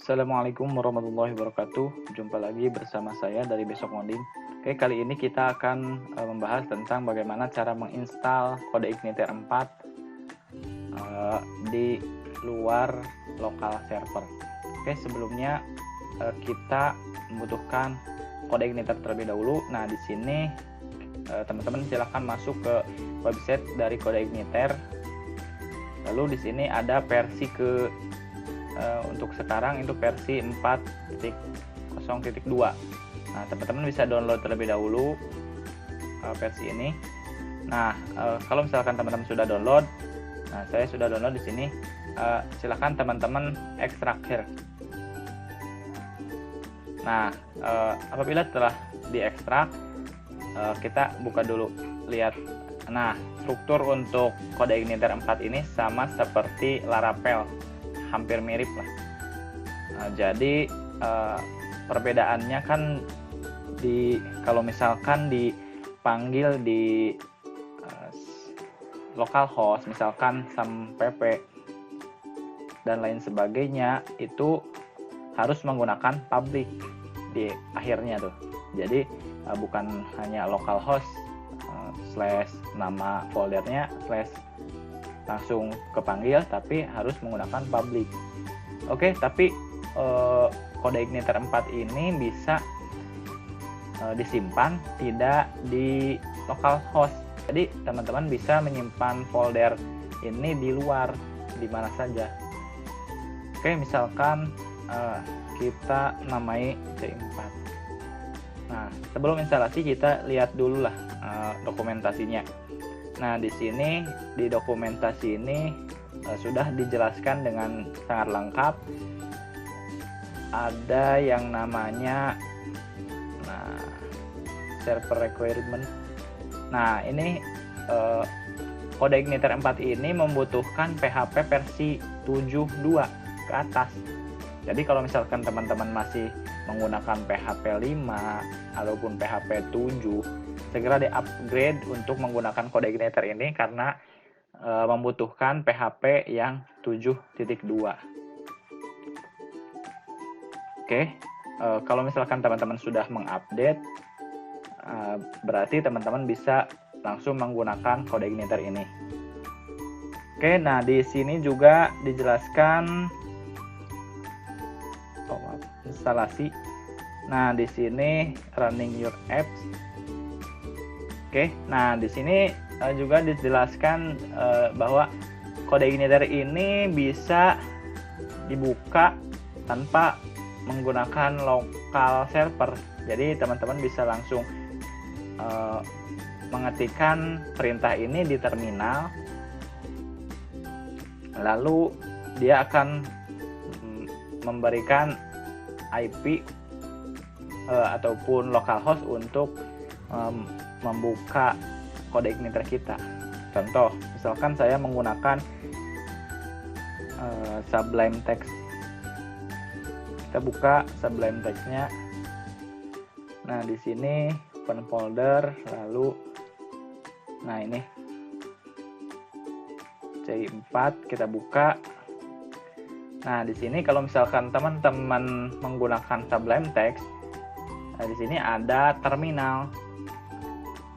Assalamualaikum warahmatullahi wabarakatuh. Jumpa lagi bersama saya dari Besok Ngoding. Oke, kali ini kita akan membahas tentang bagaimana cara menginstal CodeIgniter 4 di luar lokal server. Oke, sebelumnya kita membutuhkan CodeIgniter terlebih dahulu. Nah, di sini teman-teman silahkan masuk ke website dari CodeIgniter. Lalu di sini ada versi untuk sekarang itu versi 4.0.2. Nah, teman-teman bisa download terlebih dahulu versi ini. Nah, kalau misalkan teman-teman sudah download, nah saya sudah download di sini. Silahkan teman-teman ekstrak here. Nah, apabila telah diekstrak, kita buka dulu, lihat. Nah, struktur untuk CodeIgniter 4 ini sama seperti Laravel, hampir mirip lah. Jadi perbedaannya kan kalau misalkan dipanggil di localhost, misalkan sampp dan lain sebagainya, itu harus menggunakan public di akhirnya tuh. Jadi bukan hanya localhost slash nama foldernya slash langsung kepanggil, tapi harus menggunakan public. Oke, tapi CodeIgniter 4 ini bisa disimpan tidak di localhost. Jadi teman-teman bisa menyimpan folder ini di luar, di mana saja. Oke, misalkan kita namai C4. Nah, sebelum instalasi kita lihat dulu lah dokumentasinya. Nah, di sini di dokumentasi ini sudah dijelaskan dengan sangat lengkap. Ada yang namanya server requirement. Nah, ini CodeIgniter 4 ini membutuhkan PHP versi 7.2 ke atas. Jadi kalau misalkan teman-teman masih menggunakan PHP 5 ataupun PHP 7, segera di-upgrade untuk menggunakan CodeIgniter ini karena membutuhkan PHP yang 7.2. Oke, kalau misalkan teman-teman sudah mengupdate, berarti teman-teman bisa langsung menggunakan CodeIgniter ini. Oke, nah di sini juga dijelaskan instalasi. Nah, di sini running your apps. Oke, nah di sini juga dijelaskan bahwa CodeIgniter ini bisa dibuka tanpa menggunakan lokal server. Jadi teman-teman bisa langsung mengetikkan perintah ini di terminal, lalu dia akan memberikan IP ataupun localhost untuk membuka CodeIgniter kita. Contoh, misalkan saya menggunakan Sublime Text. Kita buka Sublime Text-nya. Nah, di sini open folder, lalu nah ini C4 kita buka. Nah, di sini kalau misalkan teman-teman menggunakan Sublime Text, nah di sini ada terminal.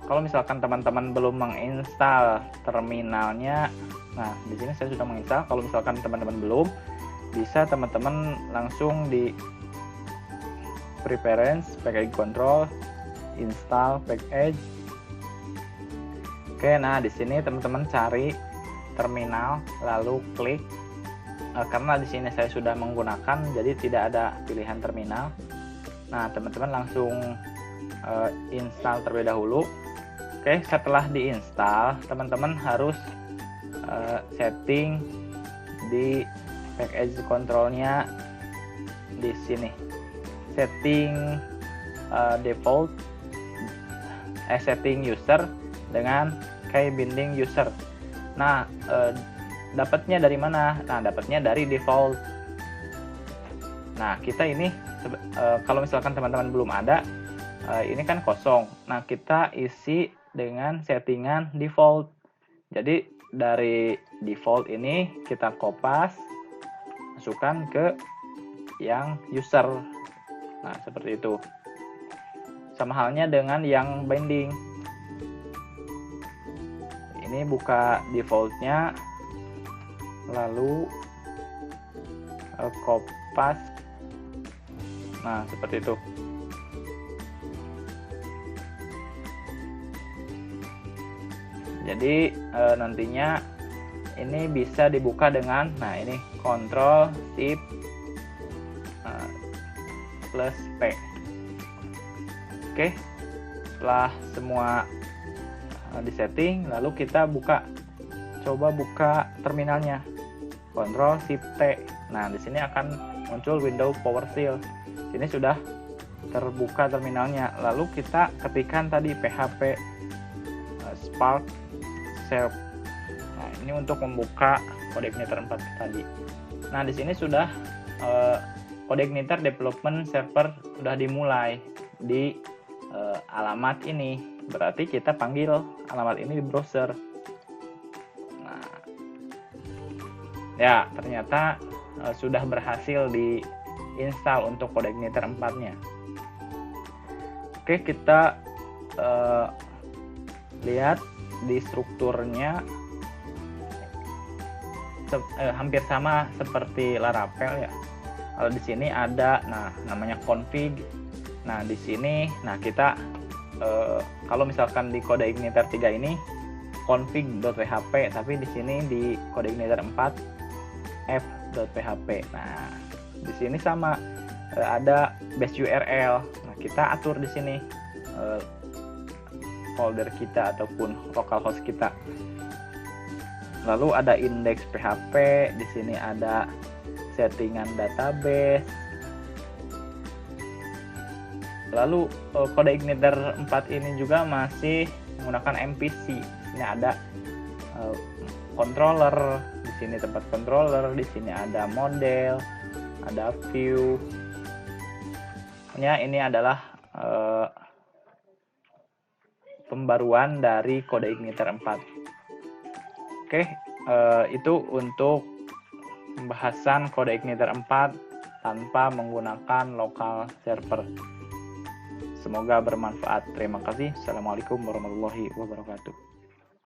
Kalau misalkan teman-teman belum menginstal terminalnya, nah di sini saya sudah menginstal. Kalau misalkan teman-teman belum, bisa teman-teman langsung di Preference, Package Control, Install Package. Oke, nah di sini teman-teman cari terminal, lalu klik. Karena di sini saya sudah menggunakan, jadi tidak ada pilihan terminal. Nah, teman-teman langsung install terlebih dahulu. Oke, setelah diinstal, teman-teman harus setting di package controlnya di sini. Setting default, setting user dengan key binding user. Nah, dapatnya dari mana? Nah, dapatnya dari default. Nah, kita ini kalau misalkan teman-teman belum ada, ini kan kosong. Nah, kita isi dengan settingan default. Jadi dari default ini kita kopas, masukkan ke yang user. Nah, seperti itu. Sama halnya dengan yang binding. Ini buka defaultnya, lalu kopas. Nah, seperti itu. Jadi nantinya ini bisa dibuka dengan, nah ini Ctrl Shift plus P. Oke, setelah semua disetting, lalu kita coba buka terminalnya, Ctrl Shift T. Nah, di sini akan muncul window PowerShell. Sini sudah terbuka terminalnya. Lalu kita ketikkan tadi PHP Spark Serve. Nah, ini untuk membuka CodeIgniter 4 tadi. Nah, di sini sudah CodeIgniter Development Server sudah dimulai di alamat ini. Berarti kita panggil alamat ini di browser. Nah, ya ternyata sudah berhasil diinstal untuk CodeIgniter 4-nya. Oke, kita lihat di strukturnya hampir sama seperti Laravel ya. Kalau di sini ada, nah namanya config. Nah di sini, nah kita kalau misalkan di CodeIgniter 3 ini config.php, tapi di sini di CodeIgniter 4 f.php. Nah di sini sama ada base URL. Nah kita atur di sini folder kita ataupun localhost kita. Lalu ada index PHP, di sini ada settingan database. Lalu CodeIgniter 4 ini juga masih menggunakan MPC. Ini ada controller, di sini tempat controller, di sini ada model, ada view. Ini adalah pembaruan dari CodeIgniter 4. Oke, itu untuk pembahasan CodeIgniter 4 tanpa menggunakan local server. Semoga bermanfaat. Terima kasih. Assalamualaikum warahmatullahi wabarakatuh.